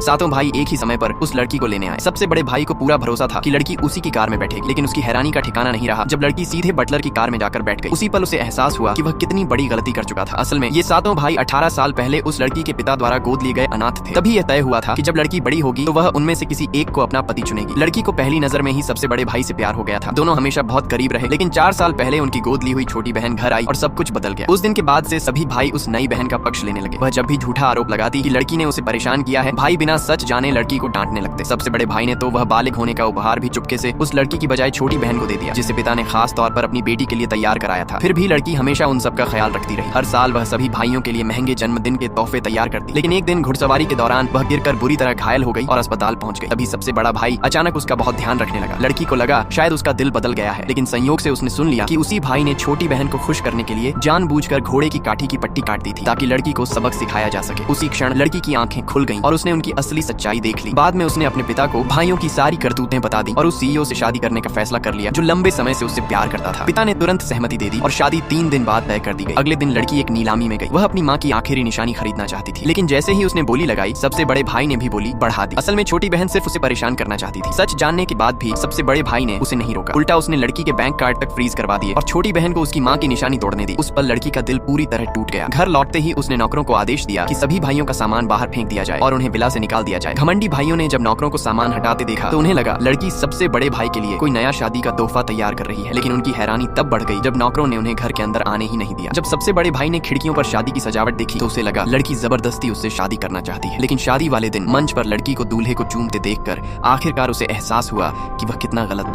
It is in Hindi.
सातों भाई एक ही समय पर उस लड़की को लेने आए। सबसे बड़े भाई को पूरा भरोसा था कि लड़की उसी की कार में बैठेगी, लेकिन उसकी हैरानी का ठिकाना नहीं रहा जब लड़की सीधे बटलर की कार में जाकर बैठ गई। उसी पल उसे एहसास हुआ कि वह कितनी बड़ी गलती कर चुका था। असल में ये सातों भाई 18 साल पहले उस लड़की के पिता द्वारा गोद लिए गए अनाथ थे। तभी यह तय हुआ था कि जब लड़की बड़ी होगी तो वह उनमें से किसी एक को अपना पति चुनेगी। लड़की को पहली नजर में ही सबसे बड़े भाई से प्यार हो गया था। दोनों हमेशा बहुत करीब रहे, लेकिन 4 साल पहले उनकी गोद ली हुई छोटी बहन घर आई और सब कुछ बदल गया। उस दिन के बाद से सभी भाई उस नई बहन का पक्ष लेने लगे। वह जब भी झूठा आरोप लगाती कि लड़की ने उसे परेशान किया है, भाई बिना सच जाने लड़की को डांटने लगते। सबसे बड़े भाई ने तो वह बालिग होने का उपहार भी चुपके से उस लड़की की बजाय छोटी बहन को दे दिया, जिसे पिता ने खास तौर पर अपनी बेटी के लिए तैयार कराया था। फिर भी लड़की हमेशा उन सब का ख्याल रखती रही। हर साल वह सभी भाइयों के लिए महंगे जन्मदिन के तोहफे तैयार करती। लेकिन एक दिन घुड़सवारी के दौरान वह गिरकर बुरी तरह घायल हो गई और अस्पताल पहुंच गई। तभी सबसे बड़ा भाई अचानक उसका बहुत ध्यान रखने लगा। लड़की को लगा शायद उसका दिल बदल गया है, लेकिन संयोग से उसने सुन लिया कि उसी भाई ने छोटी बहन को खुश करने के लिए जानबूझकर घोड़े की काठी की पट्टी काट दी थी ताकि लड़की को सबक सिखाया जा सके। उसी क्षण लड़की की आंखें खुल गईं और उसने उनकी असली सच्चाई देख ली। बाद में उसने अपने पिता को भाइयों की सारी करतूतें बता दी और उस सीईओ से शादी करने का फैसला कर लिया जो लंबे समय से उससे प्यार करता था। पिता ने तुरंत सहमति दे दी और शादी 3 दिन बाद तय कर दी गई। अगले दिन लड़की एक नीलामी में गई। वह अपनी माँ की आखिरी निशानी खरीदना चाहती थी, लेकिन जैसे ही उसने बोली लगाई, सबसे बड़े भाई ने भी बोली बढ़ा दी। असल में छोटी बहन सिर्फ उसे परेशान करना चाहती थी। सच जानने के बाद भी सबसे बड़े भाई ने उसे नहीं रोका। उल्टा उसने लड़की के बैंक कार्ड तक फ्रीज करवा दिए और छोटी बहन को उसकी माँ की निशानी तोड़ने दी। उस पर लड़की का दिल पूरी तरह टूट गया। घर लौटते ही उसने नौकरों को आदेश दिया कि सभी भाइयों का सामान बाहर फेंक दिया जाए और उन्हें विला से निकाल दिया जाए। घमंडी भाइयों ने जब नौकरों को सामान हटाते देखा तो उन्हें लगा लड़की सबसे बड़े भाई के लिए कोई नया शादी का तोहफा तैयार कर रही है। लेकिन उनकी हैरानी तब बढ़ गई जब नौकरों ने उन्हें घर के अंदर आने ही नहीं दिया। जब सबसे बड़े भाई ने खिड़कियों पर शादी की सजावट देखी तो उसे लगा लड़की जबरदस्ती उससे शादी करना चाहती है। लेकिन शादी वाले दिन मंच पर लड़की को दूल्हे को चूमते देखकर आखिरकार उसे एहसास हुआ कि वह कितना गलत था।